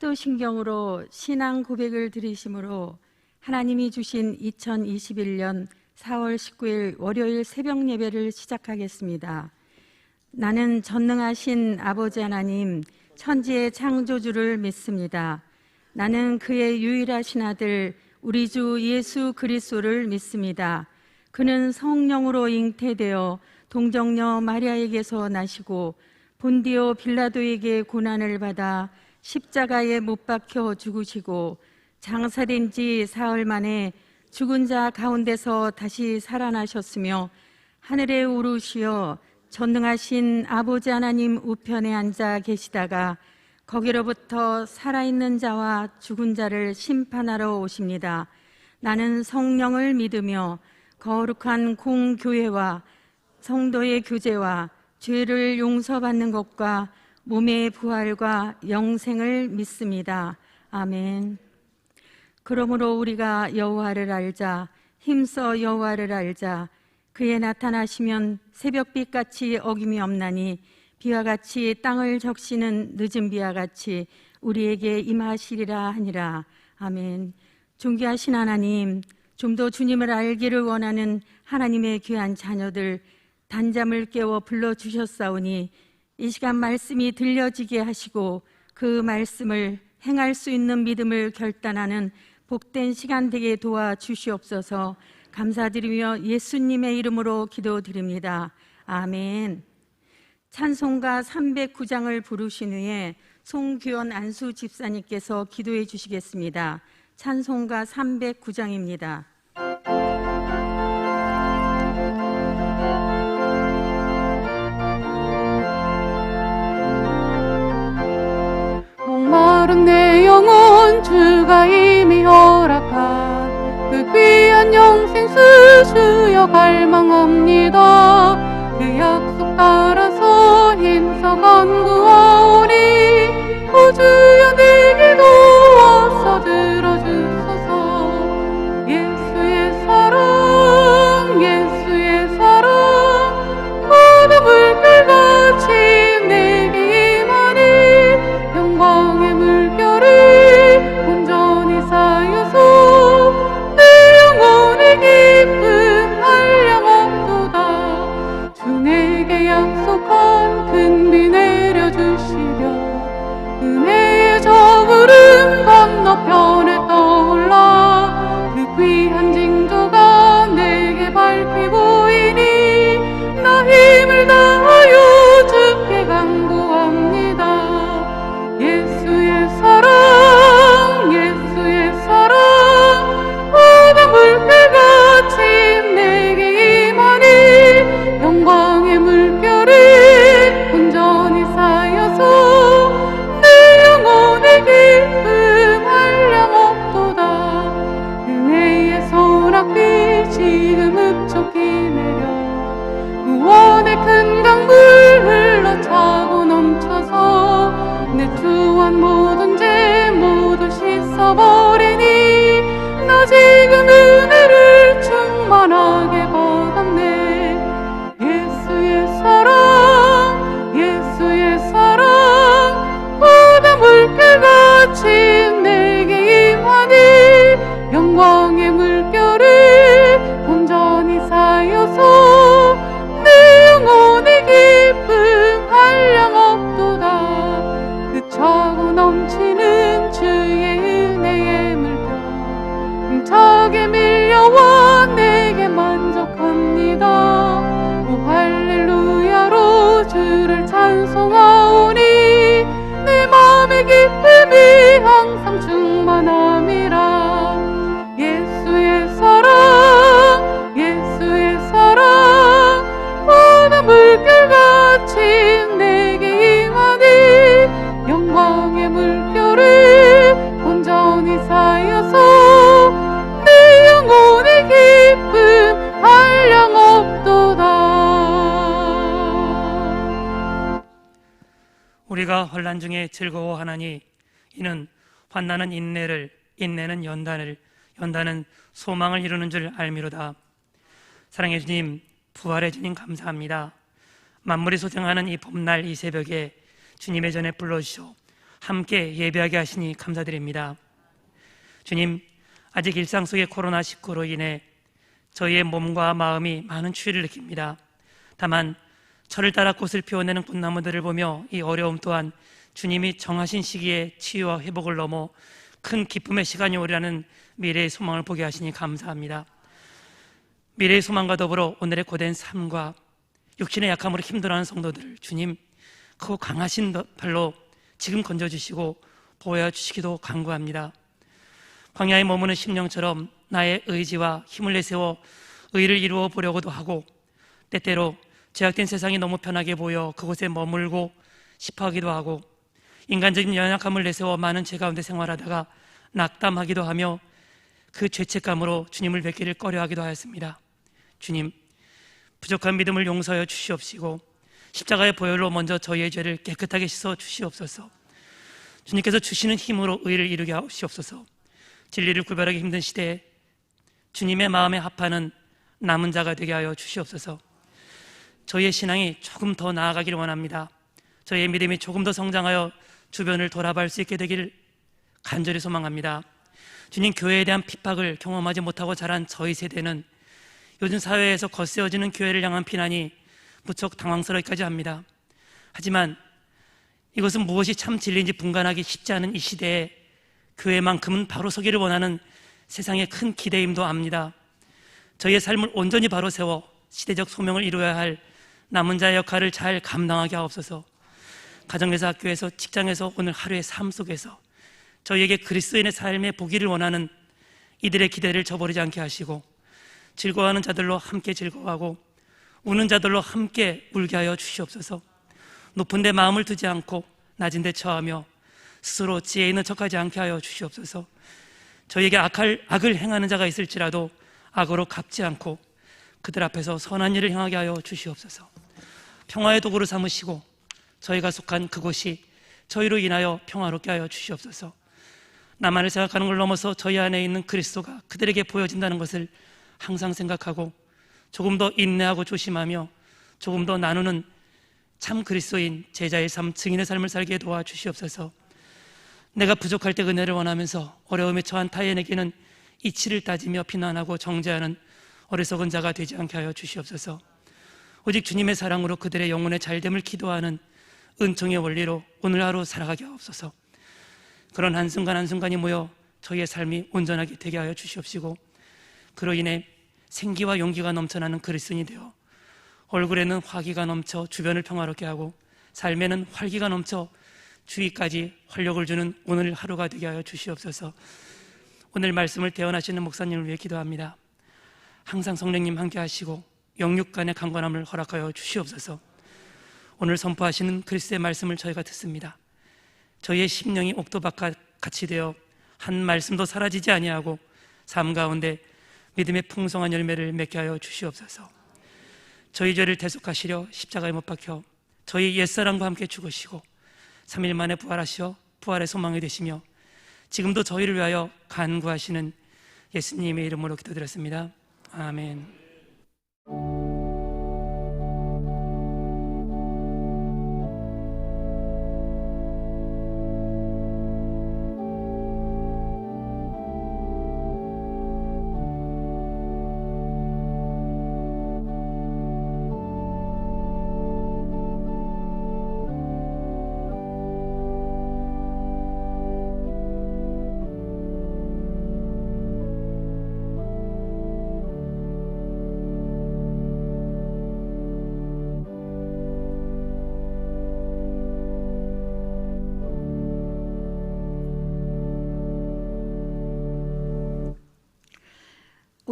사도신경으로 신앙 고백을 드리심으로 하나님이 주신 2021년 4월 19일 월요일 새벽 예배를 시작하겠습니다. 나는 전능하신 아버지 하나님, 천지의 창조주를 믿습니다. 나는 그의 유일하신 아들 우리 주 예수 그리스도를 믿습니다. 그는 성령으로 잉태되어 동정녀 마리아에게서 나시고 본디오 빌라도에게 고난을 받아 십자가에 못 박혀 죽으시고 장사된 지 사흘 만에 죽은 자 가운데서 다시 살아나셨으며 하늘에 오르시어 전능하신 아버지 하나님 우편에 앉아 계시다가 거기로부터 살아있는 자와 죽은 자를 심판하러 오십니다. 나는 성령을 믿으며 거룩한 공교회와 성도의 교제와 죄를 용서받는 것과 몸의 부활과 영생을 믿습니다. 아멘. 그러므로 우리가 여호와를 알자, 힘써 여호와를 알자. 그의 나타나시면 새벽빛같이 어김이 없나니 비와 같이 땅을 적시는 늦은 비와 같이 우리에게 임하시리라 하니라. 아멘. 존귀하신 하나님, 좀 더 주님을 알기를 원하는 하나님의 귀한 자녀들 단잠을 깨워 불러주셨사오니 이 시간 말씀이 들려지게 하시고 그 말씀을 행할 수 있는 믿음을 결단하는 복된 시간 되게 도와주시옵소서. 감사드리며 예수님의 이름으로 기도드립니다. 아멘. 찬송가 309장을 부르신 후에 송규원 안수 집사님께서 기도해 주시겠습니다. 찬송가 309장입니다. 목마른 내 영혼 주가 이미 허락한 그 귀한 영생수 주여 갈망합니다. 그 약속 따라서 힘써 간구하오니 오 주여 내 기도 와서 들어주소서. 예수의 사랑 예수의 사랑 바다 물결같이 내게 임하니 영광의 물결이 온전히 쌓여서 내 영혼의 기쁨 한량없도다. 주 내게 약속한 큰 비 내려주시려 은혜의 저 구름 건너편에 떠올라 그 귀한 징조가 내게 밝히 보이니 나 힘을 다하여 주께 간구합니다. 예수의 사랑 예수의 사랑 바다 물결같이 내게 임하니 영광의 물결이 온전히 쌓여서 내 영혼의 기쁨 한량없도다. 은혜의 소낙비 지금 흡족히 내려 구원의 큰 강물 흘러차고 넘쳐서 내 주한 모든 죄 모두 씻어버리니 나 지금 은혜를 충만하게 받았네. 예수의 사랑 예수의 사랑 바다 물결같이 내게 임하니 영광의 물결이 온전히 쌓여서 내 영혼의 기쁨 한량없도다. 그 차고 넘치는 주의 은혜의 물결 힘차게 밀려와 내게 만족합니다. 오 할렐루야로 주를 찬송하오니 내 맘의 기쁨이 항상 충만함이라. 예수의 사랑 예수의 사랑 바다 물결같이 내게 임하니 영광의 물결이 온전히 쌓여서 내 영혼의 기쁨 한량없도다. 우리가 환난 중에 즐거워하나니 이는 환난은 인내를, 인내는 연단을, 연단은 소망을 이루는 줄 알미로다. 사랑해 주님, 부활의 주님 감사합니다. 만물이 소생하는 이 봄날 이 새벽에 주님의 전에 불러주셔 함께 예배하게 하시니 감사드립니다. 주님, 아직 일상 속의 코로나19로 인해 저희의 몸과 마음이 많은 추위를 느낍니다. 다만 철을 따라 꽃을 피워내는 꽃나무들을 보며 이 어려움 또한 주님이 정하신 시기에 치유와 회복을 넘어 큰 기쁨의 시간이 오리라는 미래의 소망을 보게 하시니 감사합니다. 미래의 소망과 더불어 오늘의 고된 삶과 육신의 약함으로 힘들어하는 성도들을 주님 크고 강하신 발로 지금 건져주시고 보호해주시기도 간구합니다. 광야에 머무는 심령처럼 나의 의지와 힘을 내세워 의를 이루어 보려고도 하고 때때로 제약된 세상이 너무 편하게 보여 그곳에 머물고 싶어하기도 하고 인간적인 연약함을 내세워 많은 죄 가운데 생활하다가 낙담하기도 하며 그 죄책감으로 주님을 뵙기를 꺼려하기도 하였습니다. 주님, 부족한 믿음을 용서하여 주시옵시고 십자가의 보혈로 먼저 저희의 죄를 깨끗하게 씻어 주시옵소서. 주님께서 주시는 힘으로 의를 이루게 하시옵소서. 진리를 구별하기 힘든 시대에 주님의 마음에 합하는 남은 자가 되게 하여 주시옵소서. 저희의 신앙이 조금 더 나아가기를 원합니다. 저희의 믿음이 조금 더 성장하여 주변을 돌아볼 수 있게 되기를 간절히 소망합니다. 주님, 교회에 대한 핍박을 경험하지 못하고 자란 저희 세대는 요즘 사회에서 거세어지는 교회를 향한 비난이 무척 당황스럽기까지 합니다. 하지만 이것은 무엇이 참 진리인지 분간하기 쉽지 않은 이 시대에 교회만큼은 바로 서기를 원하는 세상의 큰 기대임도 압니다. 저희의 삶을 온전히 바로 세워 시대적 소명을 이루어야 할 남은 자의 역할을 잘 감당하게 하옵소서. 가정에서, 학교에서, 직장에서, 오늘 하루의 삶 속에서 저희에게 그리스도인의 삶에 보기를 원하는 이들의 기대를 저버리지 않게 하시고 즐거워하는 자들로 함께 즐거워하고 우는 자들로 함께 울게 하여 주시옵소서. 높은 데 마음을 두지 않고 낮은 데 처하며 스스로 지혜 있는 척하지 않게 하여 주시옵소서. 저희에게 악을 행하는 자가 있을지라도 악으로 갚지 않고 그들 앞에서 선한 일을 행하게 하여 주시옵소서. 평화의 도구로 삼으시고 저희가 속한 그곳이 저희로 인하여 평화롭게 하여 주시옵소서. 나만을 생각하는 걸 넘어서 저희 안에 있는 그리스도가 그들에게 보여진다는 것을 항상 생각하고 조금 더 인내하고 조심하며 조금 더 나누는 참 그리스도인 제자의 삶, 증인의 삶을 살게 도와주시옵소서. 내가 부족할 때 은혜를 원하면서 어려움에 처한 타인에게는 이치를 따지며 비난하고 정죄하는 어리석은 자가 되지 않게 하여 주시옵소서. 오직 주님의 사랑으로 그들의 영혼의 잘됨을 기도하는 은총의 원리로 오늘 하루 살아가게 하옵소서. 그런 한순간 한순간이 모여 저희의 삶이 온전하게 되게 하여 주시옵시고 그로 인해 생기와 용기가 넘쳐나는 그리스도인이 되어 얼굴에는 화기가 넘쳐 주변을 평화롭게 하고 삶에는 활기가 넘쳐 주위까지 활력을 주는 오늘 하루가 되게 하여 주시옵소서. 오늘 말씀을 대언하시는 목사님을 위해 기도합니다. 항상 성령님 함께 하시고 영육 간의 강건함을 허락하여 주시옵소서. 오늘 선포하시는 그리스도의 말씀을 저희가 듣습니다. 저희의 심령이 옥토밭과 같이 되어 한 말씀도 사라지지 아니하고 삶 가운데 믿음의 풍성한 열매를 맺게 하여 주시옵소서. 저희 죄를 대속하시려 십자가에 못 박혀 저희 옛사람과 함께 죽으시고 3일 만에 부활하시어 부활의 소망이 되시며 지금도 저희를 위하여 간구하시는 예수님의 이름으로 기도드렸습니다. 아멘.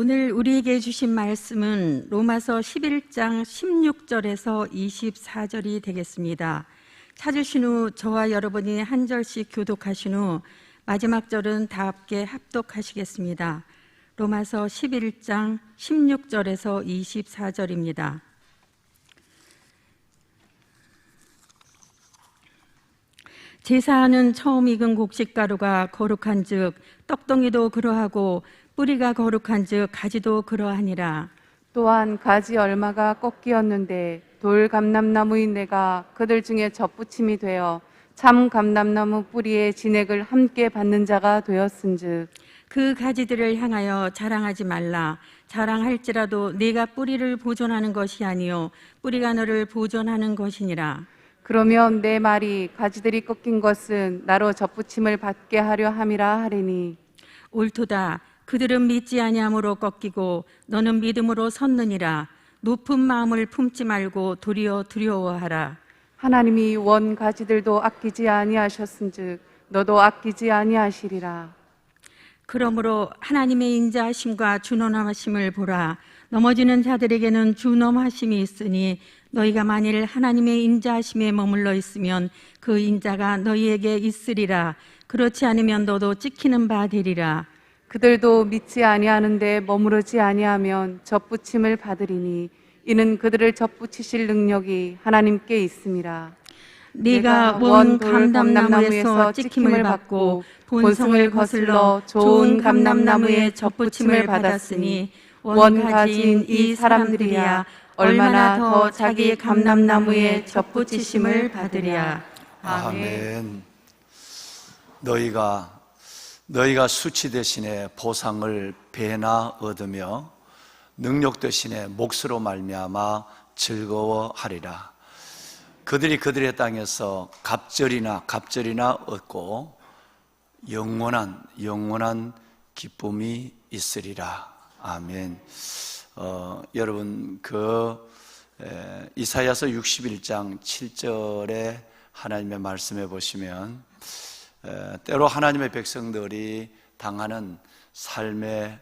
오늘 우리에게 주신 말씀은 로마서 11장 16절에서 24절이 되겠습니다. 찾으신 후 저와 여러분이 한 절씩 교독하신 후 마지막 절은 다 함께 합독하시겠습니다. 로마서 11장 16절에서 24절입니다. 제사하는 처음 익은 곡식가루가 거룩한 즉 떡덩이도 그러하고 뿌리가 거룩한 즉 가지도 그러하니라. 또한 가지 얼마가 꺾이었는데 돌 감람나무인 내가 그들 중에 접붙임이 되어 참 감람나무 뿌리에 진액을 함께 받는 자가 되었은즉 그 가지들을 향하여 자랑하지 말라. 자랑할지라도 네가 뿌리를 보존하는 것이 아니요 뿌리가 너를 보존하는 것이니라. 그러면 내 말이 가지들이 꺾인 것은 나로 접붙임을 받게 하려 함이라 하리니 옳도다. 그들은 믿지 아니함으로 꺾이고 너는 믿음으로 섰느니라. 높은 마음을 품지 말고 도리어 두려워하라. 하나님이 원 가지들도 아끼지 아니하셨은즉 너도 아끼지 아니하시리라. 그러므로 하나님의 인자하심과 준엄하심을 보라. 넘어지는 자들에게는 준엄하심이 있으니 너희가 만일 하나님의 인자하심에 머물러 있으면 그 인자가 너희에게 있으리라. 그렇지 않으면 너도 찍히는 바 되리라. 그들도 믿지 아니하는데 머무르지 아니하면 접붙임을 받으리니 이는 그들을 접붙이실 능력이 하나님께 있음이라. 네가 원 감람나무에서 찍힘을 받고 본성을 거슬러 좋은 감람나무에 접붙임을 받았으니 원 가지인 이 사람들이야 얼마나 더 자기 감람나무에 접붙이심을 받으랴. 아멘. 너희가 수치 대신에 보상을 배나 얻으며 능력 대신에 몫으로 말미암아 즐거워하리라. 그들이 그들의 땅에서 갑절이나 얻고 영원한 기쁨이 있으리라. 아멘. 여러분 이사야서 61장 7절에 하나님의 말씀해 보시면 때로 하나님의 백성들이 당하는 삶의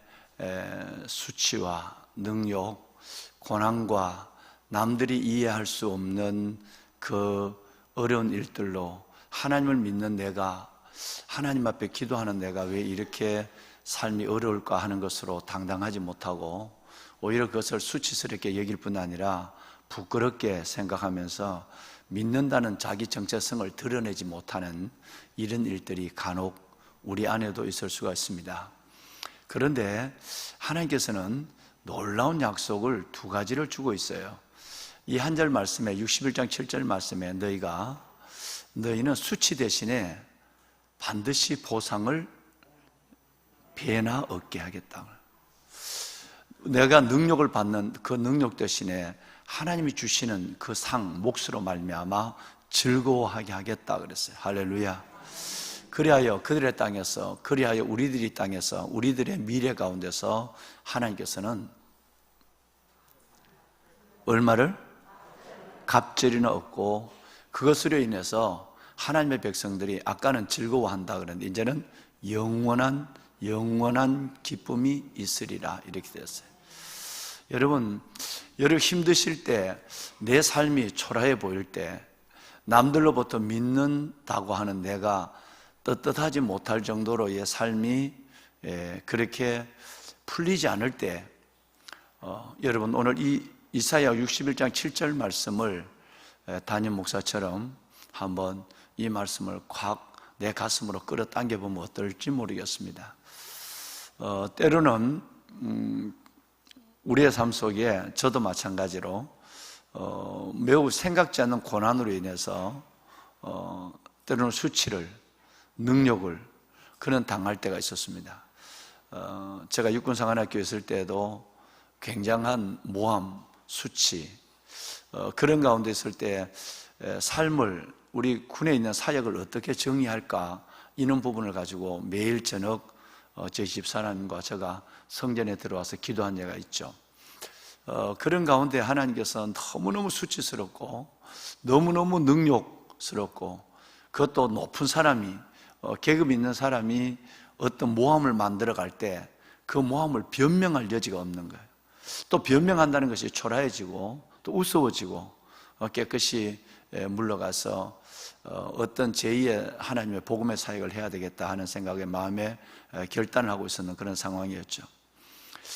수치와 능욕, 고난과 남들이 이해할 수 없는 그 어려운 일들로 하나님을 믿는 내가, 하나님 앞에 기도하는 내가 왜 이렇게 삶이 어려울까 하는 것으로 당당하지 못하고 오히려 그것을 수치스럽게 여길 뿐 아니라 부끄럽게 생각하면서 믿는다는 자기 정체성을 드러내지 못하는 이런 일들이 간혹 우리 안에도 있을 수가 있습니다. 그런데 하나님께서는 놀라운 약속을 두 가지를 주고 있어요. 이 한 절 말씀에 61장 7절 말씀에 너희는 수치 대신에 반드시 보상을 배나 얻게 하겠다. 내가 능력을 받는 그 능력 대신에 하나님이 주시는 그 상, 몫으로 말미암아 즐거워하게 하겠다 그랬어요. 할렐루야. 그리하여 그들의 땅에서, 그리하여 우리들이 땅에서, 우리들의 미래 가운데서 하나님께서는 얼마를? 갑절이나 얻고 그것으로 인해서 하나님의 백성들이 아까는 즐거워한다 그랬는데 이제는 영원한 기쁨이 있으리라 이렇게 되었어요. 여러분 힘드실 때, 내 삶이 초라해 보일 때, 남들로부터 믿는다고 하는 내가 떳떳하지 못할 정도로의 삶이 그렇게 풀리지 않을 때 여러분 오늘 이 이사야 61장 7절 말씀을 담임 목사처럼 한번 이 말씀을 확 내 가슴으로 끌어당겨 보면 어떨지 모르겠습니다. 때로는 우리의 삶 속에 저도 마찬가지로 매우 생각지 않는 고난으로 인해서 때로는 수치를, 능력을 그런 당할 때가 있었습니다. 제가 육군사관학교에 있을 때도 굉장한 모함, 수치 그런 가운데 있을 때 삶을, 우리 군에 있는 사역을 어떻게 정의할까 이런 부분을 가지고 매일 저녁 저희 집사람과 제가 성전에 들어와서 기도한 예가 있죠. 그런 가운데 하나님께서 너무너무 수치스럽고 너무너무 능욕스럽고 그것도 높은 사람이, 계급 있는 사람이 어떤 모함을 만들어 갈 때 그 모함을 변명할 여지가 없는 거예요. 또 변명한다는 것이 초라해지고 또 우스워지고 깨끗이 물러가서 어떤 제2의 하나님의 복음의 사역을 해야 되겠다 하는 생각에 마음에 결단을 하고 있었는 그런 상황이었죠.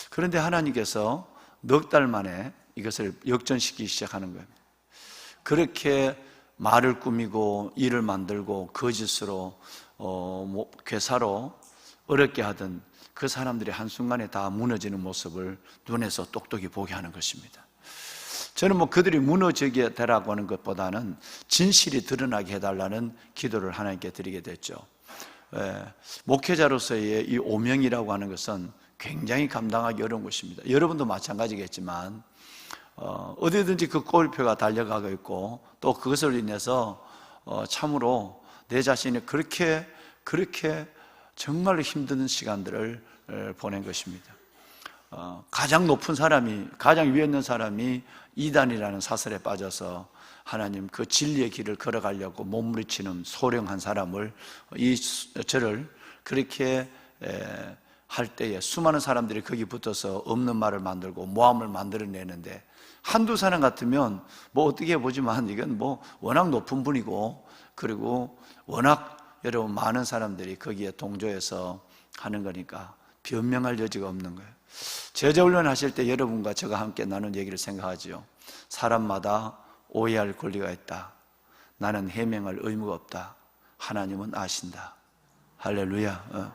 그런데 하나님께서 넉 달 만에 이것을 역전시키기 시작하는 거예요. 그렇게 말을 꾸미고 일을 만들고 거짓으로 괴사로 어렵게 하던 그 사람들이 한순간에 다 무너지는 모습을 눈에서 똑똑히 보게 하는 것입니다. 저는 뭐 그들이 무너지게 되라고 하는 것보다는 진실이 드러나게 해달라는 기도를 하나님께 드리게 됐죠. 목회자로서의 이 오명이라고 하는 것은 굉장히 감당하기 어려운 것입니다. 여러분도 마찬가지겠지만 어디든지 그 꼬리표가 달려가고 있고 또 그것을 인해서 참으로 내 자신이 그렇게 정말로 힘든 시간들을 보낸 것입니다. 가장 높은 사람이, 가장 위에 있는 사람이 이단이라는 사슬에 빠져서 하나님 그 진리의 길을 걸어가려고 몸부림치는 소령한 사람을, 저를 그렇게 할 때에 수많은 사람들이 거기 붙어서 없는 말을 만들고 모함을 만들어내는데, 한두 사람 같으면 뭐 어떻게 보지만 이건 뭐 워낙 높은 분이고, 그리고 워낙 여러분 많은 사람들이 거기에 동조해서 하는 거니까 변명할 여지가 없는 거예요. 제자훈련 하실 때 여러분과 제가 함께 나눈 얘기를 생각하지요. 사람마다 오해할 권리가 있다. 나는 해명할 의무가 없다. 하나님은 아신다. 할렐루야.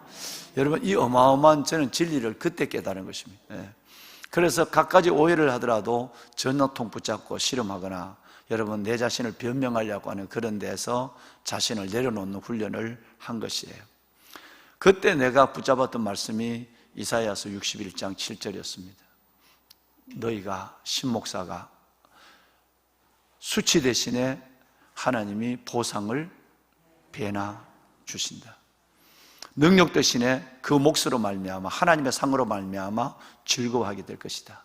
여러분, 이 어마어마한 저는 진리를 그때 깨달은 것입니다. 그래서 갖가지 오해를 하더라도 전화통 붙잡고 실험하거나 여러분 내 자신을 변명하려고 하는 그런 데서 자신을 내려놓는 훈련을 한 것이에요. 그때 내가 붙잡았던 말씀이 이사야서 61장 7절이었습니다. 너희가 신목사가 수치 대신에 하나님이 보상을 배나 주신다. 능력 대신에 그 몫으로 말미암아 하나님의 상으로 말미암아 즐거워하게 될 것이다.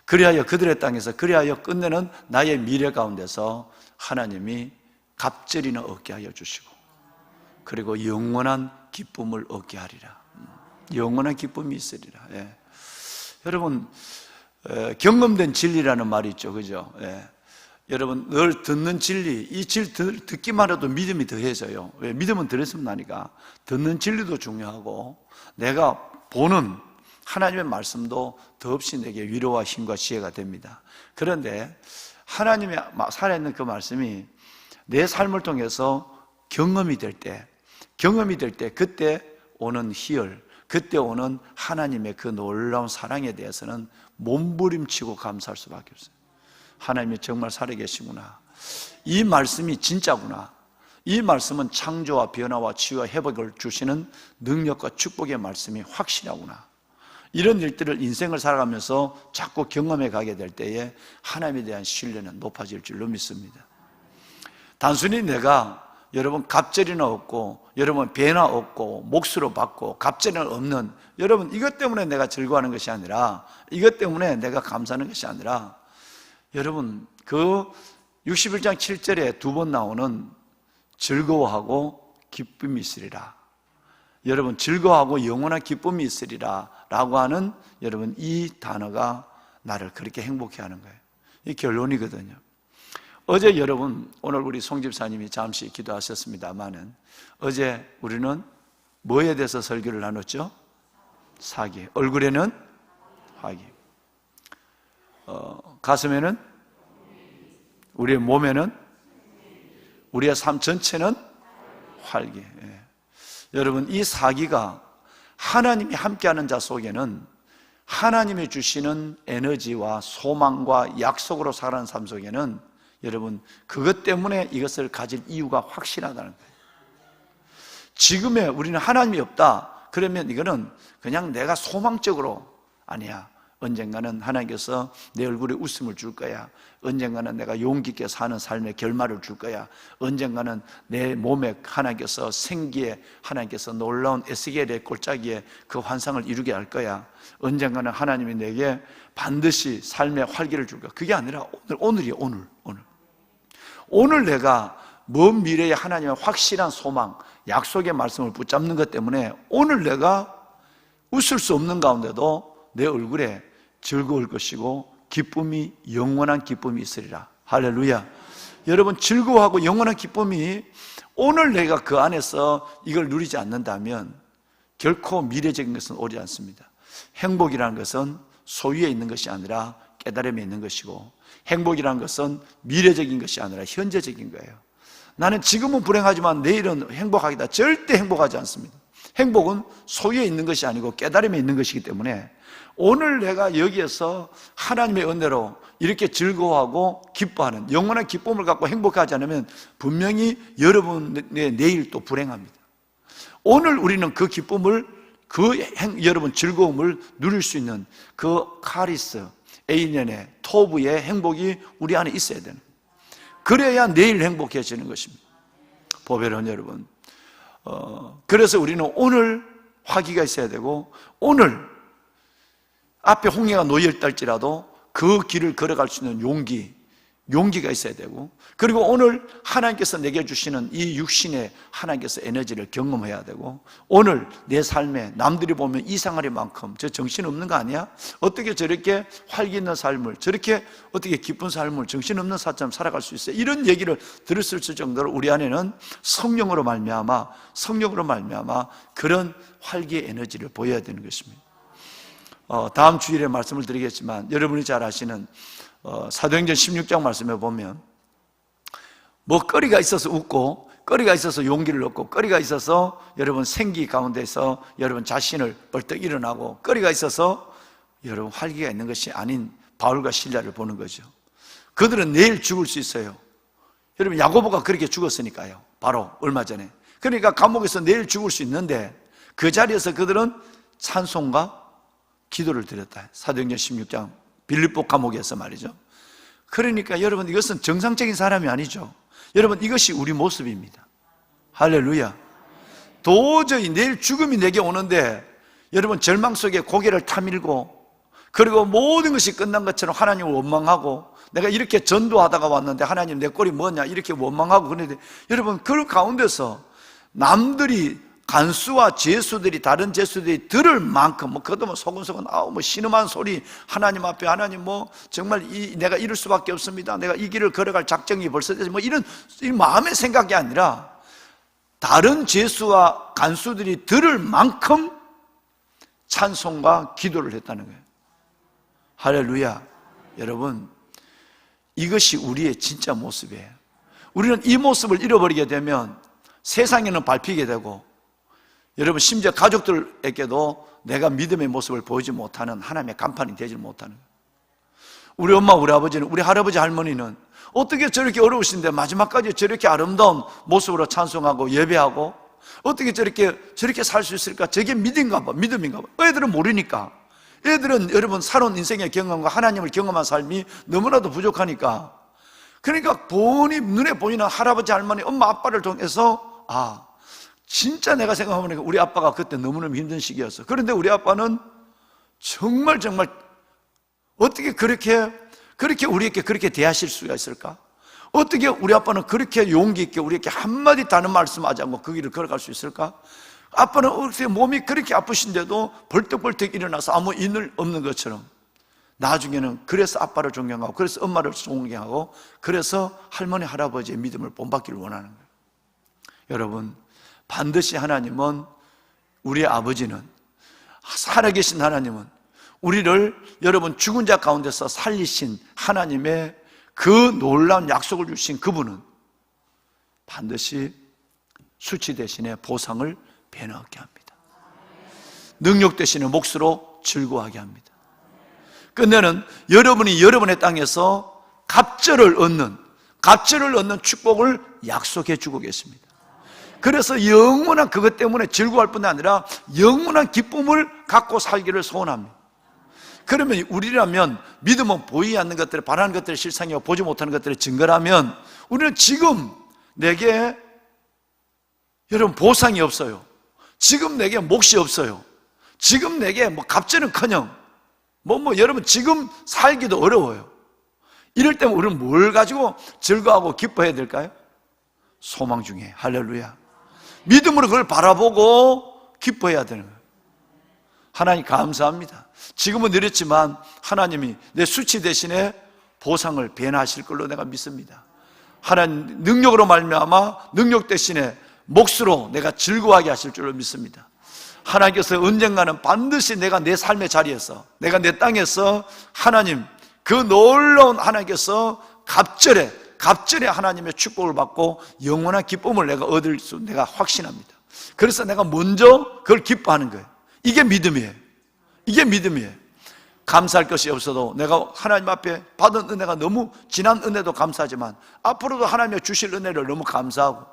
그리하여 그들의 땅에서, 그리하여 끝내는 나의 미래 가운데서 하나님이 갑절이나 얻게 하여 주시고, 그리고 영원한 기쁨을 얻게 하리라. 영원한 기쁨이 있으리라. 여러분, 경험된 진리라는 말이 있죠, 그죠? 여러분, 늘 듣는 진리, 이 진리 듣기만 해도 믿음이 더해져요. 왜? 믿음은 들었으면 나니까. 듣는 진리도 중요하고, 내가 보는 하나님의 말씀도 더없이 내게 위로와 힘과 지혜가 됩니다. 그런데 하나님의 살아있는 그 말씀이 내 삶을 통해서 경험이 될 때, 그때 오는 희열, 그때 오는 하나님의 그 놀라운 사랑에 대해서는 몸부림치고 감사할 수밖에 없어요. 하나님이 정말 살아계시구나. 이 말씀이 진짜구나. 이 말씀은 창조와 변화와 치유와 회복을 주시는 능력과 축복의 말씀이 확실하구나. 이런 일들을 인생을 살아가면서 자꾸 경험해 가게 될 때에 하나님에 대한 신뢰는 높아질 줄로 믿습니다. 단순히 내가 여러분 갑절이나 얻고, 여러분 배나 얻고, 몫으로 받고, 갑절이나 없는, 여러분 이것 때문에 내가 즐거워하는 것이 아니라, 이것 때문에 내가 감사하는 것이 아니라, 여러분 그 61장 7절에 두 번 나오는 즐거워하고 기쁨이 있으리라, 여러분 즐거워하고 영원한 기쁨이 있으리라 라고 하는 여러분 이 단어가 나를 그렇게 행복해 하는 거예요. 이 결론이거든요. 어제 여러분, 오늘 우리 송 집사님이 잠시 기도하셨습니다마는, 어제 우리는 뭐에 대해서 설교를 나눴죠? 사기. 얼굴에는 화기, 가슴에는, 우리의 몸에는, 우리의 삶 전체는 활기. 여러분, 이 사기가 하나님이 함께하는 자 속에는 하나님이 주시는 에너지와 소망과 약속으로 살아가는 삶 속에는 여러분 그것 때문에 이것을 가질 이유가 확실하다는 거예요. 지금의 우리는 하나님이 없다 그러면 이거는 그냥 내가 소망적으로, 아니야, 언젠가는 하나님께서 내 얼굴에 웃음을 줄 거야, 언젠가는 내가 용기 있게 사는 삶의 결말을 줄 거야, 언젠가는 내 몸에 하나님께서 생기에 하나님께서 놀라운 에스겔의 골짜기에 그 환상을 이루게 할 거야, 언젠가는 하나님이 내게 반드시 삶의 활기를 줄 거야. 그게 아니라 오늘이에요. 오늘 내가 먼 미래에 하나님의 확실한 소망, 약속의 말씀을 붙잡는 것 때문에 오늘 내가 웃을 수 없는 가운데도 내 얼굴에 즐거울 것이고 기쁨이, 영원한 기쁨이 있으리라. 할렐루야. 여러분, 즐거워하고 영원한 기쁨이, 오늘 내가 그 안에서 이걸 누리지 않는다면 결코 미래적인 것은 오지 않습니다. 행복이라는 것은 소유에 있는 것이 아니라 깨달음에 있는 것이고, 행복이라는 것은 미래적인 것이 아니라 현재적인 거예요. 나는 지금은 불행하지만 내일은 행복하겠다. 절대 행복하지 않습니다. 행복은 소유에 있는 것이 아니고 깨달음에 있는 것이기 때문에 오늘 내가 여기에서 하나님의 은혜로 이렇게 즐거워하고 기뻐하는 영원한 기쁨을 갖고 행복하지 않으면 분명히 여러분의 내일 또 불행합니다. 오늘 우리는 그 기쁨을, 여러분 즐거움을 누릴 수 있는 그 카리스, 에이년의 토부의 행복이 우리 안에 있어야 되는, 그래야 내일 행복해지는 것입니다. 보배로운 여러분, 그래서 우리는 오늘 화기가 있어야 되고, 오늘 앞에 홍해가 놓여있달지라도 그 길을 걸어갈 수 있는 용기가 있어야 되고, 그리고 오늘 하나님께서 내게 주시는 이 육신의 하나님께서 에너지를 경험해야 되고, 오늘 내 삶에 남들이 보면 이상하리만큼 저 정신없는 거 아니야? 어떻게 저렇게 활기 있는 삶을, 저렇게 어떻게 기쁜 삶을 정신없는 사람처럼 살아갈 수 있어요? 이런 얘기를 들었을 정도로 우리 안에는 성령으로 말미암아 그런 활기의 에너지를 보여야 되는 것입니다. 다음 주일에 말씀을 드리겠지만, 여러분이 잘 아시는 사도행전 16장 말씀에 보면, 뭐 거리가 있어서 웃고, 거리가 있어서 용기를 얻고, 거리가 있어서 여러분 생기 가운데서 여러분 자신을 벌떡 일어나고, 거리가 있어서 여러분 활기가 있는 것이 아닌 바울과 실라를 보는 거죠. 그들은 내일 죽을 수 있어요. 여러분 야고보가 그렇게 죽었으니까요. 바로 얼마 전에. 그러니까 감옥에서 내일 죽을 수 있는데, 그 자리에서 그들은 찬송과 기도를 드렸다. 사도행전 16장 빌립보 감옥에서 말이죠. 그러니까 여러분, 이것은 정상적인 사람이 아니죠. 여러분, 이것이 우리 모습입니다. 할렐루야. 도저히 내일 죽음이 내게 오는데 여러분 절망 속에 고개를 타밀고, 그리고 모든 것이 끝난 것처럼 하나님을 원망하고, 내가 이렇게 전도하다가 왔는데 하나님 내 꼴이 뭐냐 이렇게 원망하고, 그런데 여러분 그 가운데서 남들이 간수와 제수들이, 다른 제수들이 들을 만큼, 그것도 소근소근 신음한 소리, 하나님 앞에, 하나님 정말 내가 이럴 수밖에 없습니다, 내가 이 길을 걸어갈 작정이 벌써 돼서 이런 마음의 생각이 아니라, 다른 제수와 간수들이 들을 만큼 찬송과 기도를 했다는 거예요. 할렐루야. 여러분, 이것이 우리의 진짜 모습이에요. 우리는 이 모습을 잃어버리게 되면 세상에는 밟히게 되고, 여러분 심지어 가족들에게도 내가 믿음의 모습을 보이지 못하는 하나님의 간판이 되지 못하는 거예요. 우리 엄마, 우리 아버지는, 우리 할아버지, 할머니는 어떻게 저렇게 어려우신데 마지막까지 저렇게 아름다운 모습으로 찬송하고 예배하고, 어떻게 저렇게 살 수 있을까? 저게 믿음인가 봐. 애들은 모르니까. 애들은 여러분 살아온 인생의 경험과 하나님을 경험한 삶이 너무나도 부족하니까, 그러니까 본이 눈에 보이는 할아버지, 할머니, 엄마, 아빠를 통해서 진짜 내가 생각해보니까 우리 아빠가 그때 너무너무 힘든 시기였어. 그런데 우리 아빠는 정말 어떻게 그렇게 우리에게 그렇게 대하실 수가 있을까? 어떻게 우리 아빠는 그렇게 용기 있게 우리에게 한마디 다른 말씀하지 않고 그 길을 걸어갈 수 있을까? 아빠는 어떻게 몸이 그렇게 아프신데도 벌떡벌떡 일어나서 아무 인을 없는 것처럼, 나중에는 그래서 아빠를 존경하고, 그래서 엄마를 존경하고, 그래서 할머니, 할아버지의 믿음을 본받기를 원하는 거예요. 여러분, 반드시 하나님은, 우리의 아버지는, 살아계신 하나님은 우리를 여러분 죽은 자 가운데서 살리신 하나님의 그 놀라운 약속을 주신 그분은 반드시 수치 대신에 보상을 배너하게 합니다. 능력 대신에 몫으로 즐거워하게 합니다. 끝내는 여러분이 여러분의 땅에서 갑절을 얻는 축복을 약속해 주고 계십니다. 그래서 영원한 그것 때문에 즐거워할 뿐 아니라 영원한 기쁨을 갖고 살기를 소원합니다. 그러면 우리라면 믿음은 보이지 않는 것들을, 바라는 것들을 실상이고 보지 못하는 것들을 증거라면, 우리는 지금 내게 여러분 보상이 없어요. 지금 내게 몫이 없어요. 지금 내게 갑절은커녕 여러분 지금 살기도 어려워요. 이럴 때면 우리는 뭘 가지고 즐거워하고 기뻐해야 될까요? 소망 중에. 할렐루야. 믿음으로 그걸 바라보고 기뻐해야 되는 거예요. 하나님 감사합니다. 지금은 느렸지만 하나님이 내 수치 대신에 보상을 배나하실 걸로 내가 믿습니다. 하나님 능력으로 말미암아 능력 대신에 몫으로 내가 즐거워하게 하실 줄로 믿습니다. 하나님께서 언젠가는 반드시 내가 내 삶의 자리에서, 내가 내 땅에서 하나님 그 놀라운 하나님께서 갑절에 하나님의 축복을 받고 영원한 기쁨을 내가 얻을 수, 내가 확신합니다. 그래서 내가 먼저 그걸 기뻐하는 거예요. 이게 믿음이에요. 감사할 것이 없어도 내가 하나님 앞에 받은 은혜가 너무 지난 은혜도 감사하지만 앞으로도 하나님의 주실 은혜를 너무 감사하고,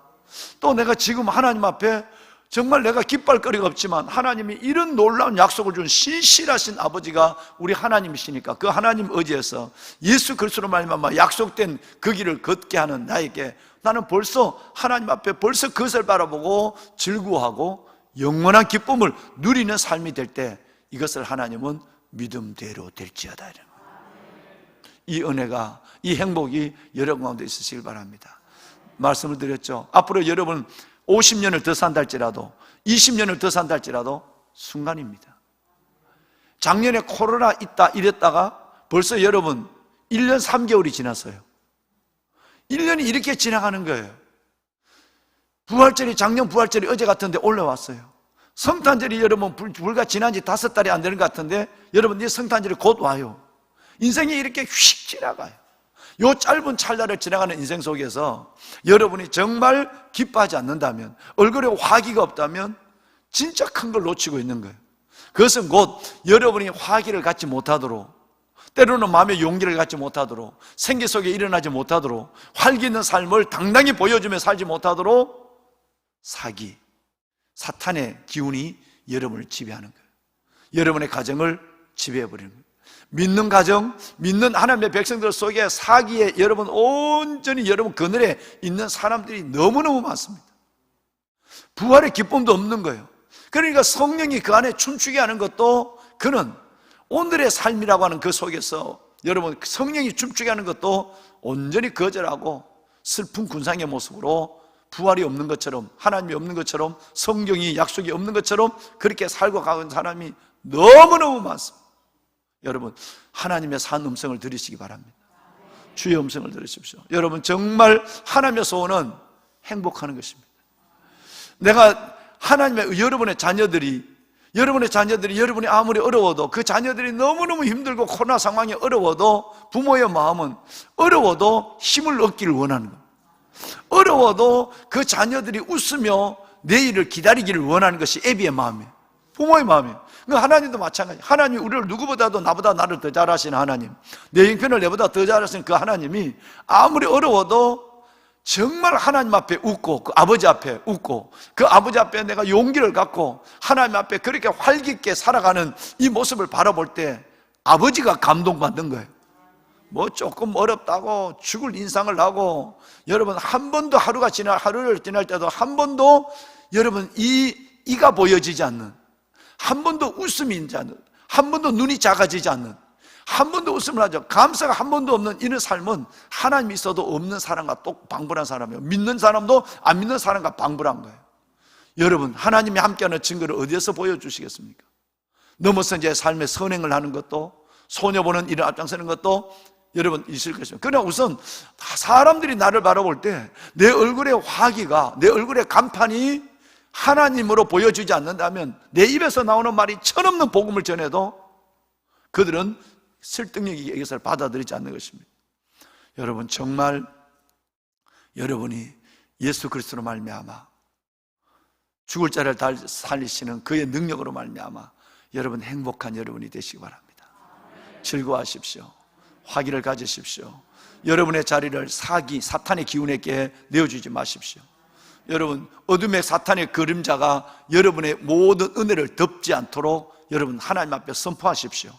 또 내가 지금 하나님 앞에 정말 내가 기뻐할 거리가 없지만 하나님이 이런 놀라운 약속을 준 신실하신 아버지가 우리 하나님이시니까 그 하나님 의지에서 예수 그리스도로 말미암아 약속된 그 길을 걷게 하는 나에게 나는 벌써 하나님 앞에 벌써 그것을 바라보고 즐거워하고 영원한 기쁨을 누리는 삶이 될 때 이것을 하나님은 믿음대로 될지어다. 이 은혜가, 이 행복이 여러분 가운데 있으시길 바랍니다. 말씀을 드렸죠. 앞으로 여러분 50년을 더 산다 할지라도 20년을 더 산다 할지라도 순간입니다. 작년에 코로나 있다 이랬다가 벌써 여러분 1년 3개월이 지났어요. 1년이 이렇게 지나가는 거예요. 부활절이, 작년 부활절이 어제 같은데 올라왔어요. 성탄절이 여러분 불과 지난 지 5달이 안 되는 것 같은데 여러분 이 성탄절이 곧 와요. 인생이 이렇게 휙 지나가요. 요 짧은 찰나를 지나가는 인생 속에서 여러분이 정말 기뻐하지 않는다면, 얼굴에 화기가 없다면 진짜 큰 걸 놓치고 있는 거예요. 그것은 곧 여러분이 화기를 갖지 못하도록, 때로는 마음의 용기를 갖지 못하도록, 생기 속에 일어나지 못하도록, 활기 있는 삶을 당당히 보여주며 살지 못하도록 사기, 사탄의 기운이 여러분을 지배하는 거예요. 여러분의 가정을 지배해버리는 거예요. 믿는 가정, 믿는 하나님의 백성들 속에 사기에 여러분 온전히 여러분 그늘에 있는 사람들이 너무너무 많습니다. 부활의 기쁨도 없는 거예요. 그러니까 성령이 그 안에 춤추게 하는 것도, 그는 오늘의 삶이라고 하는 그 속에서 여러분 성령이 춤추게 하는 것도 온전히 거절하고 슬픈 군상의 모습으로 부활이 없는 것처럼, 하나님이 없는 것처럼, 성경이 약속이 없는 것처럼 그렇게 살고 가는 사람이 너무너무 많습니다. 여러분 하나님의 산 음성을 들으시기 바랍니다. 주의 음성을 들으십시오. 여러분 정말 하나님의 소원은 행복하는 것입니다. 내가 하나님의 여러분의 자녀들이 여러분이 아무리 어려워도, 그 자녀들이 너무너무 힘들고 코로나 상황이 어려워도 부모의 마음은 어려워도 힘을 얻기를 원하는 거예요. 어려워도 그 자녀들이 웃으며 내일을 기다리기를 원하는 것이 애비의 마음이에요. 부모의 마음이에요. 하나님도 마찬가지. 하나님이 우리를 누구보다도 나보다 나를 더 잘하시는 하나님, 내 형편을 내보다 더 잘하시는 그 하나님이 아무리 어려워도 정말 하나님 앞에 웃고, 그 아버지 앞에 웃고, 그 아버지 앞에 내가 용기를 갖고 하나님 앞에 그렇게 활기 있게 살아가는 이 모습을 바라볼 때 아버지가 감동받는 거예요. 뭐 조금 어렵다고 죽을 인상을 하고, 여러분 한 번도 하루를 지날 때도 한 번도 여러분 이가 보여지지 않는, 한 번도 웃음이 있지 않는, 한 번도 눈이 작아지지 않는, 한 번도 웃음을 하죠. 감사가 한 번도 없는 이런 삶은 하나님이 있어도 없는 사람과 똑 방불한 사람이에요. 믿는 사람도 안 믿는 사람과 방불한 거예요. 여러분 하나님이 함께하는 증거를 어디에서 보여주시겠습니까? 넘어서 이제 삶의 선행을 하는 것도, 소녀보는 일을 앞장서는 것도 여러분 있을 것입니다. 그러나 우선 사람들이 나를 바라볼 때 내 얼굴의 화기가, 내 얼굴의 간판이 하나님으로 보여주지 않는다면 내 입에서 나오는 말이 천없는 복음을 전해도 그들은 설득력이 이것을 받아들이지 않는 것입니다. 여러분 정말 여러분이 예수 그리스도로 말미암아 죽을 자를 살리시는 그의 능력으로 말미암아 여러분 행복한 여러분이 되시기 바랍니다. 즐거워하십시오. 화기를 가지십시오. 여러분의 자리를 사기, 사탄의 기운에게 내어주지 마십시오. 여러분 어둠의 사탄의 그림자가 여러분의 모든 은혜를 덮지 않도록 여러분 하나님 앞에 선포하십시오.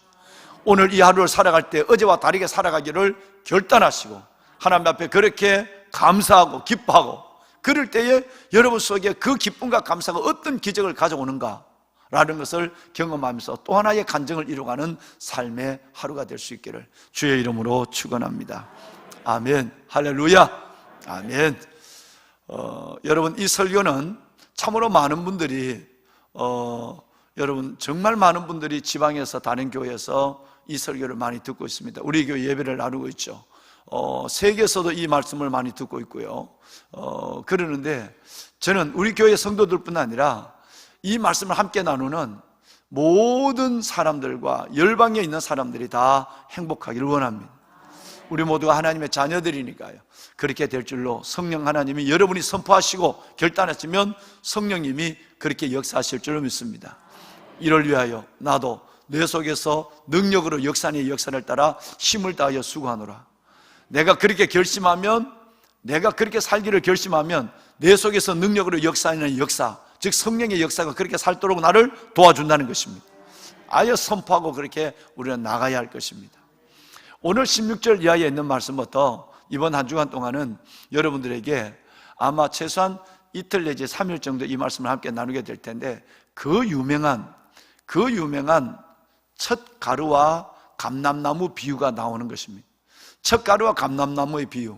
오늘 이 하루를 살아갈 때 어제와 다르게 살아가기를 결단하시고 하나님 앞에 그렇게 감사하고 기뻐하고, 그럴 때에 여러분 속에 그 기쁨과 감사가 어떤 기적을 가져오는가 라는 것을 경험하면서 또 하나의 간증을 이루어가는 삶의 하루가 될 수 있기를 주의 이름으로 축원합니다. 아멘. 할렐루야. 아멘. 여러분 이 설교는 참으로 많은 분들이 여러분 정말 많은 분들이 지방에서 다른 교회에서 이 설교를 많이 듣고 있습니다. 우리 교회 예배를 나누고 있죠. 세계에서도 이 말씀을 많이 듣고 있고요. 그러는데 저는 우리 교회 성도들뿐 아니라 이 말씀을 함께 나누는 모든 사람들과 열방에 있는 사람들이 다 행복하기를 원합니다. 우리 모두가 하나님의 자녀들이니까요. 그렇게 될 줄로 성령 하나님이 여러분이 선포하시고 결단하시면 성령님이 그렇게 역사하실 줄로 믿습니다. 이를 위하여 나도 내 속에서 능력으로 역사의 역사를 따라 힘을 다하여 수고하노라. 내가 그렇게 결심하면, 내가 그렇게 살기를 결심하면 내 속에서 능력으로 역사하는 역사, 즉 성령의 역사가 그렇게 살도록 나를 도와준다는 것입니다. 아예 선포하고 그렇게 우리는 나가야 할 것입니다. 오늘 16절 이하에 있는 말씀부터 이번 한 주간 동안은 여러분들에게 아마 최소한 이틀 내지 3일 정도 이 말씀을 함께 나누게 될 텐데, 그 유명한 첫 가루와 감람나무 비유가 나오는 것입니다. 첫 가루와 감람나무의 비유.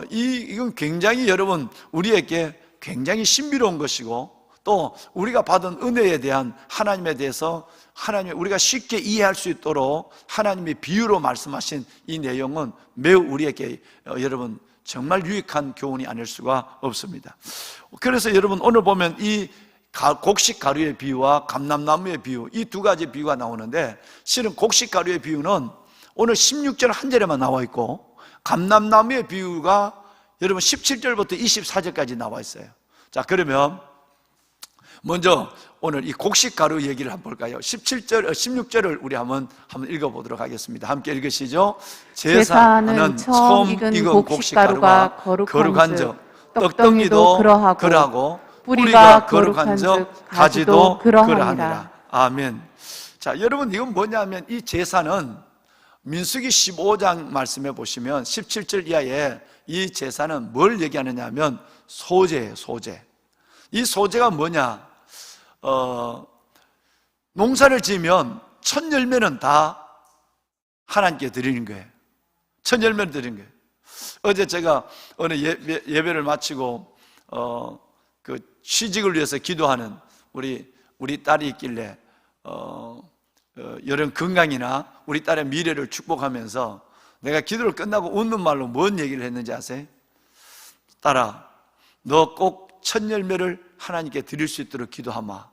이건 굉장히 여러분 우리에게 굉장히 신비로운 것이고, 또 우리가 받은 은혜에 대한 하나님에 대해서 하나님 우리가 쉽게 이해할 수 있도록 하나님의 비유로 말씀하신 이 내용은 매우 우리에게 여러분 정말 유익한 교훈이 아닐 수가 없습니다. 그래서 여러분 오늘 보면 이 곡식 가루의 비유와 감람나무의 비유, 이 두 가지 비유가 나오는데, 실은 곡식 가루의 비유는 오늘 16절 한 절에만 나와 있고, 감람나무의 비유가 여러분 17절부터 24절까지 나와 있어요. 자, 그러면 먼저 오늘 이 곡식 가루 얘기를 한번 볼까요? 16절을 우리 한번 읽어보도록 하겠습니다. 함께 읽으시죠. 제사는 처음 익은 곡식 가루가 거룩한 적, 떡덩이도 그러하고 뿌리가 거룩한 적 가지도 그러하니라. 아멘. 자, 여러분 이건 뭐냐면, 이 제사는 민수기 15장 말씀해 보시면 17절 이하에 이 제사는 뭘 얘기하느냐 하면 소제예요. 소제. 이 소제가 뭐냐? 농사를 지으면 첫 열매는 다 하나님께 드리는 거예요. 첫 열매를 드리는 거예요. 어제 제가 어느 예배를 마치고 그 취직을 위해서 기도하는 우리 딸이 있길래 여름 건강이나 우리 딸의 미래를 축복하면서 내가 기도를 끝나고 웃는 말로 뭔 얘기를 했는지 아세요? 딸아, 너 꼭 첫 열매를 하나님께 드릴 수 있도록 기도하마.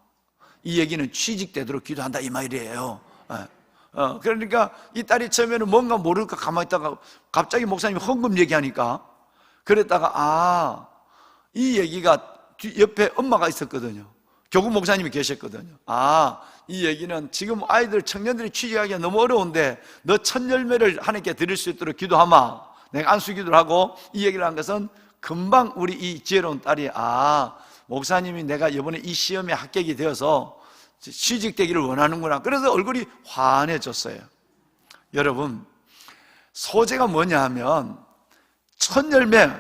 이 얘기는 취직되도록 기도한다 이 말이에요. 그러니까 이 딸이 처음에는 뭔가 모를까 가만히 있다가 갑자기 목사님이 헌금 얘기하니까, 그랬다가 이 얘기가 옆에 엄마가 있었거든요. 교구 목사님이 계셨거든요. 이 얘기는 지금 아이들 청년들이 취직하기가 너무 어려운데 너 첫 열매를 하나님께 드릴 수 있도록 기도하마. 내가 안수 기도를 하고 이 얘기를 한 것은 금방 우리 이 지혜로운 딸이 목사님이 내가 이번에 이 시험에 합격이 되어서 취직되기를 원하는구나. 그래서 얼굴이 환해졌어요. 여러분, 소제가 뭐냐 하면 첫 열매,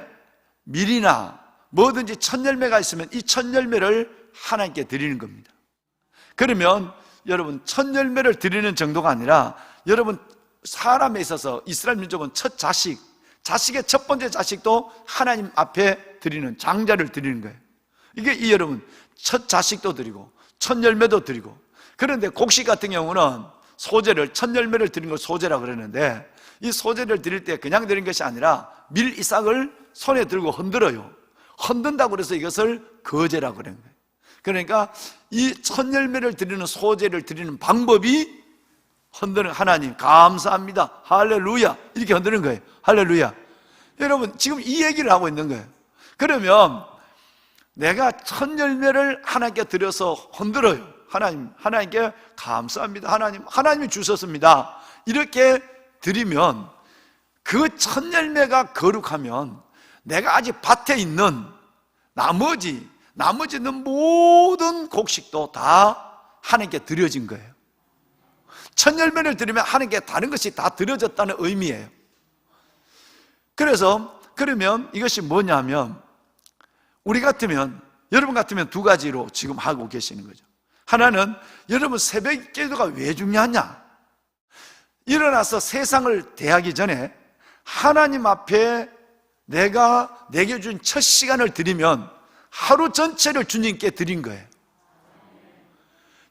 밀이나 뭐든지 첫 열매가 있으면 이 첫 열매를 하나님께 드리는 겁니다. 그러면 여러분 첫 열매를 드리는 정도가 아니라, 여러분 사람에 있어서 이스라엘 민족은 첫 자식의 첫 번째 자식도 하나님 앞에 드리는, 장자를 드리는 거예요. 이게 여러분 첫 자식도 드리고 첫 열매도 드리고. 그런데 곡식 같은 경우는 소제를, 첫 열매를 드리는 걸 소제라 그러는데, 이 소제를 드릴 때 그냥 드린 것이 아니라 밀 이삭을 손에 들고 흔들어요. 흔든다고 그래서 이것을 거제라고 그러는 거예요. 그러니까 이 첫 열매를 드리는 소제를 드리는 방법이 흔드는, 하나님 감사합니다, 할렐루야, 이렇게 흔드는 거예요. 할렐루야. 여러분 지금 이 얘기를 하고 있는 거예요. 그러면 내가 첫 열매를 하나님께 드려서 흔들어요. 하나님께 감사합니다, 하나님이 주셨습니다, 이렇게 드리면 그 첫 열매가 거룩하면 내가 아직 밭에 있는 나머지는 모든 곡식도 다 하나님께 드려진 거예요. 첫 열매를 드리면 하나님께 다른 것이 다 드려졌다는 의미예요. 그러면 이것이 뭐냐면, 여러분 같으면 두 가지로 지금 하고 계시는 거죠. 하나는, 여러분 새벽 기도가 왜 중요하냐? 일어나서 세상을 대하기 전에 하나님 앞에 내게 준 첫 시간을 드리면 하루 전체를 주님께 드린 거예요.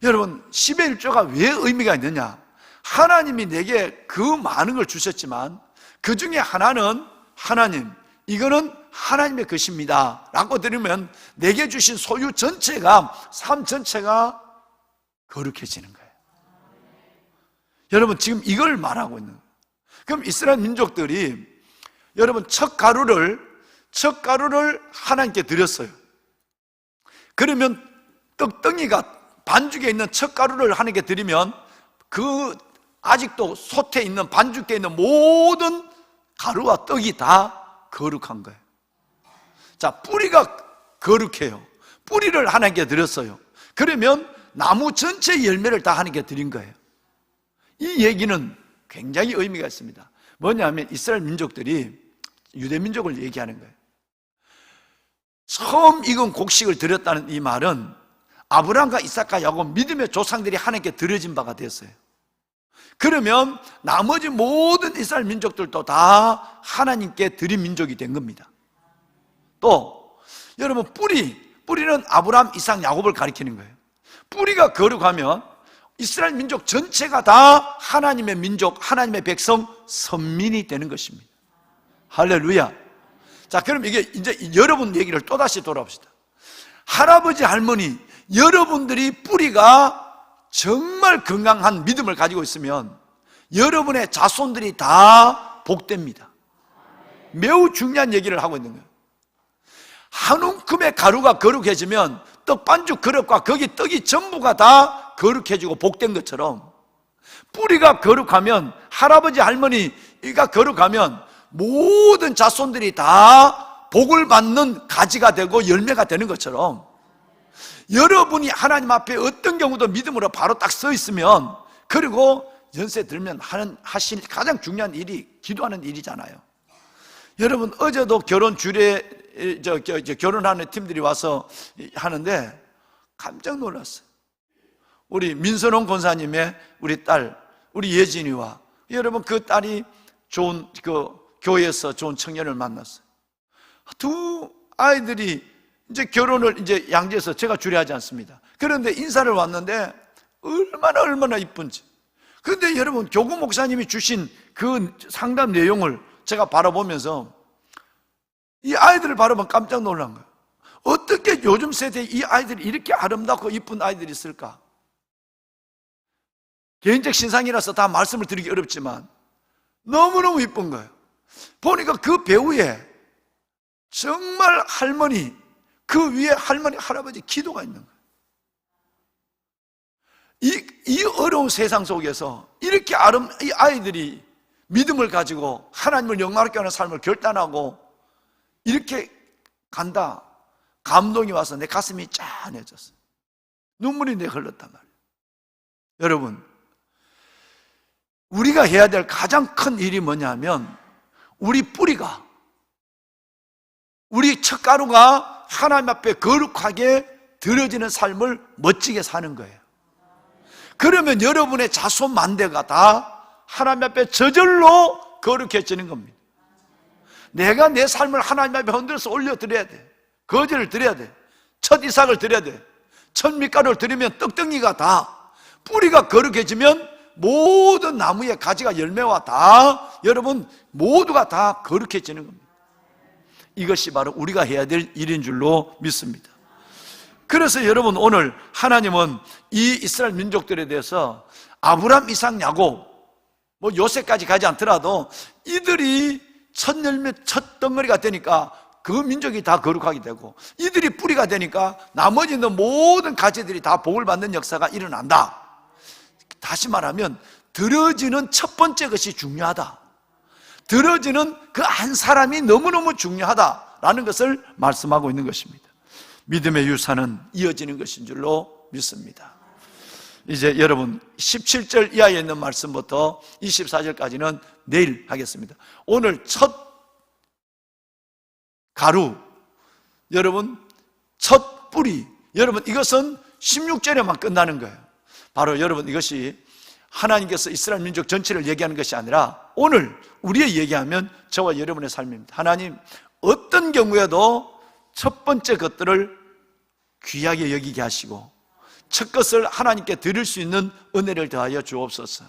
여러분 10의 1조가 왜 의미가 있느냐? 하나님이 내게 그 많은 걸 주셨지만 그 중에 하나는, 하나님 이거는 하나님의 것입니다 라고 드리면 내게 주신 소유 전체가, 삶 전체가 거룩해지는 거예요. 여러분 지금 이걸 말하고 있는 거예요. 그럼 이스라엘 민족들이 여러분 첫 가루를 하나님께 드렸어요. 그러면 떡덩이가 반죽에 있는 첫 가루를 하나님께 드리면 그 아직도 솥에 있는 반죽기에 있는 모든 가루와 떡이 다 거룩한 거예요. 자, 뿌리가 거룩해요. 뿌리를 하나님께 드렸어요. 그러면 나무 전체의 열매를 다 하나님께 드린 거예요. 이 얘기는 굉장히 의미가 있습니다. 뭐냐면 이스라엘 민족들이 유대 민족을 얘기하는 거예요. 처음 익은 곡식을 드렸다는 이 말은 아브라함과 이삭과 야곱 믿음의 조상들이 하나님께 드려진 바가 됐어요. 그러면 나머지 모든 이스라엘 민족들도 다 하나님께 드린 민족이 된 겁니다. 또 여러분 뿌리는 아브라함, 이삭, 야곱을 가리키는 거예요. 뿌리가 거룩하면 이스라엘 민족 전체가 다 하나님의 민족, 하나님의 백성, 선민이 되는 것입니다. 할렐루야. 자, 그럼 이게 이제 여러분 얘기를 또다시 돌아봅시다. 할아버지, 할머니, 여러분들이 뿌리가 정말 건강한 믿음을 가지고 있으면 여러분의 자손들이 다 복됩니다. 매우 중요한 얘기를 하고 있는 거예요. 한 움큼의 가루가 거룩해지면 떡 반죽 그릇과 거기 떡이 전부가 다 거룩해지고 복된 것처럼 뿌리가 거룩하면, 할아버지 할머니가 거룩하면 모든 자손들이 다 복을 받는 가지가 되고 열매가 되는 것처럼 여러분이 하나님 앞에 어떤 경우도 믿음으로 바로 딱 서 있으면, 그리고 연세 들면 하신 가장 중요한 일이 기도하는 일이잖아요. 여러분, 어제도 결혼 주례 결혼하는 팀들이 와서 하는데 깜짝 놀랐어요. 우리 민선홍 권사님의 우리 딸, 우리 예진이와 여러분 그 딸이 좋은 교회에서 좋은 청년을 만났어요. 두 아이들이 이제 결혼을 이제 양지에서 제가 주례하지 않습니다. 그런데 인사를 왔는데 얼마나 이쁜지. 그런데 여러분 교구 목사님이 주신 그 상담 내용을 제가 바라보면서 이 아이들을 바라보면 깜짝 놀란 거예요. 어떻게 요즘 세대에 이 아이들이 이렇게 아름답고 이쁜 아이들이 있을까? 개인적 신상이라서 다 말씀을 드리기 어렵지만 너무너무 이쁜 거예요. 보니까 그 배우에 정말 할머니, 그 위에 할머니, 할아버지 기도가 있는 거예요. 이 어려운 세상 속에서 이렇게 이 아이들이 믿음을 가지고 하나님을 영광롭게 하는 삶을 결단하고 이렇게 간다. 감동이 와서 내 가슴이 짠해졌어요. 눈물이 내 흘렀단 말이에요. 여러분, 우리가 해야 될 가장 큰 일이 뭐냐면 우리 뿌리가, 우리 첫 가루가 하나님 앞에 거룩하게 드려지는 삶을 멋지게 사는 거예요. 그러면 여러분의 자손 만대가 다 하나님 앞에 저절로 거룩해지는 겁니다. 내가 내 삶을 하나님 앞에 흔들어서 올려드려야 돼. 거제를 드려야 돼. 첫 이삭을 드려야 돼. 첫 밀가루를 드리면 떡덩이가 다, 뿌리가 거룩해지면 모든 나무의 가지가 열매와 다 여러분 모두가 다 거룩해지는 겁니다. 이것이 바로 우리가 해야 될 일인 줄로 믿습니다. 그래서 여러분 오늘 하나님은 이 이스라엘 민족들에 대해서 아브라함, 이삭, 야곱, 뭐 요새까지 가지 않더라도 이들이 첫 열매, 첫 덩어리가 되니까 그 민족이 다 거룩하게 되고, 이들이 뿌리가 되니까 나머지 있는 모든 가지들이 다 복을 받는 역사가 일어난다. 다시 말하면 들어지는 첫 번째 것이 중요하다. 들어지는 그 한 사람이 너무너무 중요하다라는 것을 말씀하고 있는 것입니다. 믿음의 유산은 이어지는 것인 줄로 믿습니다. 이제 여러분 17절 이하에 있는 말씀부터 24절까지는 내일 하겠습니다. 오늘 첫 가루, 여러분 첫 뿌리, 여러분 이것은 16절에만 끝나는 거예요. 바로 여러분 이것이 하나님께서 이스라엘 민족 전체를 얘기하는 것이 아니라 오늘 우리의 얘기하면 저와 여러분의 삶입니다. 하나님 어떤 경우에도 첫 번째 것들을 귀하게 여기게 하시고 첫 것을 하나님께 드릴 수 있는 은혜를 더하여 주옵소서.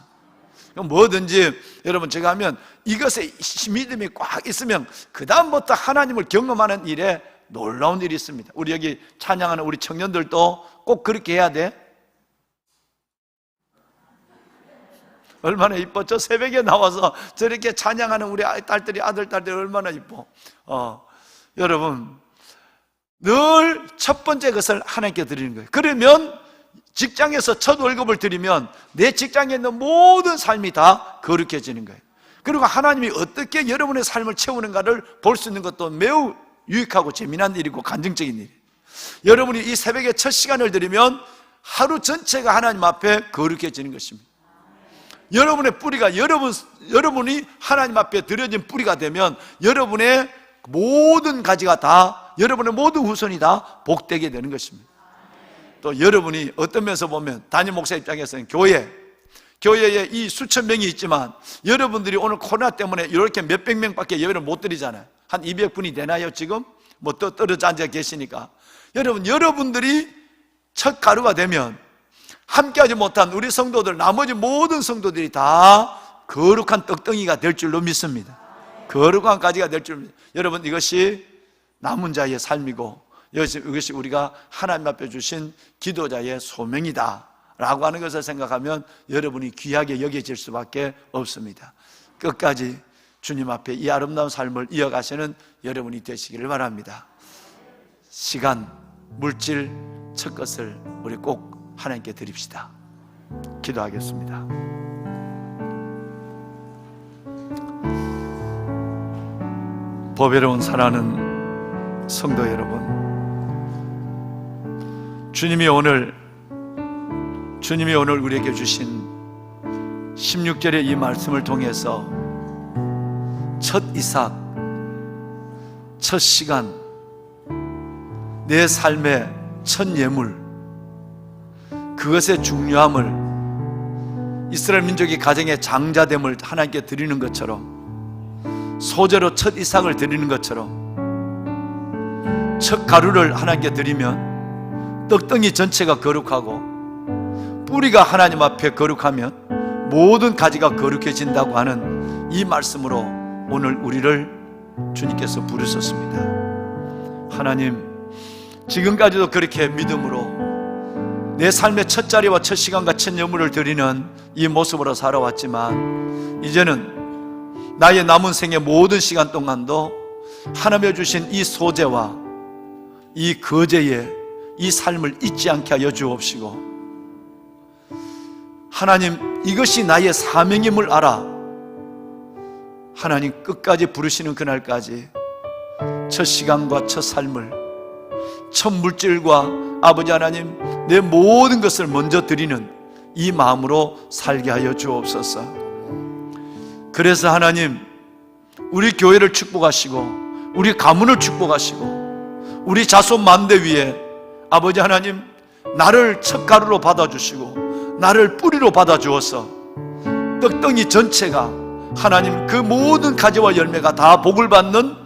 뭐든지 여러분 제가 하면 이것에 믿음이 꽉 있으면 그 다음부터 하나님을 경험하는 일에 놀라운 일이 있습니다. 우리 여기 찬양하는 우리 청년들도 꼭 그렇게 해야 돼. 얼마나 이뻐. 저 새벽에 나와서 저렇게 찬양하는 우리 딸들이, 딸들이 얼마나 이뻐. 여러분 늘 첫 번째 것을 하나님께 드리는 거예요. 그러면 직장에서 첫 월급을 드리면 내 직장에 있는 모든 삶이 다 거룩해지는 거예요. 그리고 하나님이 어떻게 여러분의 삶을 채우는가를 볼 수 있는 것도 매우 유익하고 재미난 일이고 간증적인 일이에요. 여러분이 이 새벽에 첫 시간을 드리면 하루 전체가 하나님 앞에 거룩해지는 것입니다. 여러분의 뿌리가 여러분이 하나님 앞에 드려진 뿌리가 되면 여러분의 모든 가지가 다, 여러분의 모든 후손이 다 복되게 되는 것입니다. 또 여러분이 어떤 면에서 보면 담임 목사 입장에서는 교회에 이 수천 명이 있지만 여러분들이 오늘 코로나 때문에 이렇게 몇백 명밖에 예배를 못 드리잖아요. 한 200분이 되나요 지금? 뭐 또 떨어져 앉아 계시니까. 여러분들이 첫 가루가 되면 함께하지 못한 우리 성도들, 나머지 모든 성도들이 다 거룩한 떡덩이가 될 줄로 믿습니다. 거룩한 가지가 될 줄 믿습니다. 여러분, 이것이 남은 자의 삶이고 이것이 우리가 하나님 앞에 주신 기도자의 소명이다 라고 하는 것을 생각하면 여러분이 귀하게 여겨질 수밖에 없습니다. 끝까지 주님 앞에 이 아름다운 삶을 이어가시는 여러분이 되시기를 바랍니다. 시간, 물질, 첫 것을 우리 꼭 하나님께 드립시다. 기도하겠습니다. 보배로운 사랑하는 성도 여러분, 주님이 오늘 우리에게 주신 16절의 이 말씀을 통해서 첫 이삭, 첫 시간, 내 삶의 첫 예물, 그것의 중요함을, 이스라엘 민족이 가정의 장자됨을 하나님께 드리는 것처럼, 소재로 첫 이삭을 드리는 것처럼 첫 가루를 하나님께 드리면 떡덩이 전체가 거룩하고 뿌리가 하나님 앞에 거룩하면 모든 가지가 거룩해진다고 하는 이 말씀으로 오늘 우리를 주님께서 부르셨습니다. 하나님, 지금까지도 그렇게 믿음으로 내 삶의 첫 자리와 첫 시간과 첫 예물을 드리는 이 모습으로 살아왔지만 이제는 나의 남은 생의 모든 시간 동안도 하나님이 주신 이 소재와 이 거제의 이 삶을 잊지 않게 하여 주옵시고, 하나님, 이것이 나의 사명임을 알아 하나님 끝까지 부르시는 그날까지 첫 시간과 첫 삶을, 첫 물질과 아버지 하나님 내 모든 것을 먼저 드리는 이 마음으로 살게 하여 주옵소서. 그래서 하나님, 우리 교회를 축복하시고 우리 가문을 축복하시고 우리 자손 만대 위에 아버지 하나님 나를 첫 가루로 받아주시고 나를 뿌리로 받아주어서 떡덩이 전체가 하나님 그 모든 가지와 열매가 다 복을 받는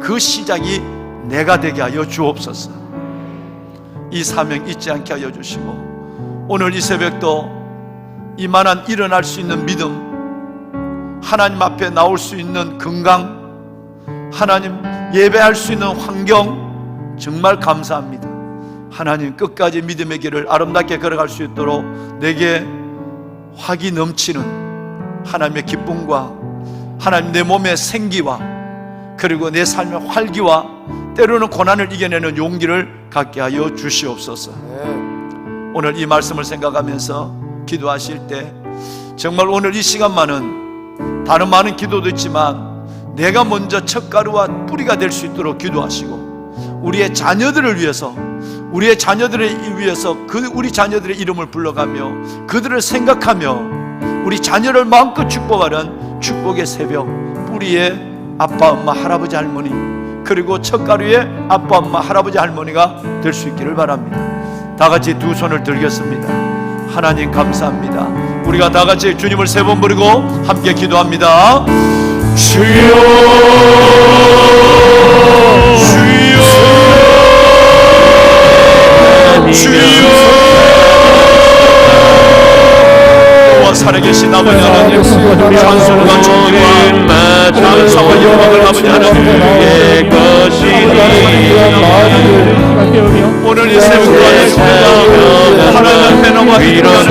그 시작이 내가 되게 하여 주옵소서. 이 사명 잊지 않게 하여 주시고 오늘 이 새벽도 이만한 일어날 수 있는 믿음, 하나님 앞에 나올 수 있는 건강, 하나님 예배할 수 있는 환경 정말 감사합니다. 하나님 끝까지 믿음의 길을 아름답게 걸어갈 수 있도록 내게 활기 넘치는 하나님의 기쁨과 하나님 내 몸의 생기와 그리고 내 삶의 활기와 때로는 고난을 이겨내는 용기를 갖게 하여 주시옵소서. 오늘 이 말씀을 생각하면서 기도하실 때 정말 오늘 이 시간만은 다른 많은 기도도 있지만 내가 먼저 첫가루와 뿌리가 될 수 있도록 기도하시고 우리의 자녀들을 위해서 우리 자녀들의 이름을 불러가며 그들을 생각하며 우리 자녀를 마음껏 축복하는 축복의 새벽, 뿌리의 아빠, 엄마, 할아버지, 할머니 그리고 첫 가루의 아빠, 엄마, 할아버지, 할머니가 될 수 있기를 바랍니다. 다 같이 두 손을 들겠습니다. 하나님 감사합니다. 우리가 다 같이 주님을 세 번 부르고 함께 기도합니다. 주여, 주여, 주여. 와 살아계신 아버지 하나님, 찬송과 존귀와 장사와 영광을 아버지 하나님께 것이니 오늘 이 새벽 안에 하나님 앞에 나와 기도하는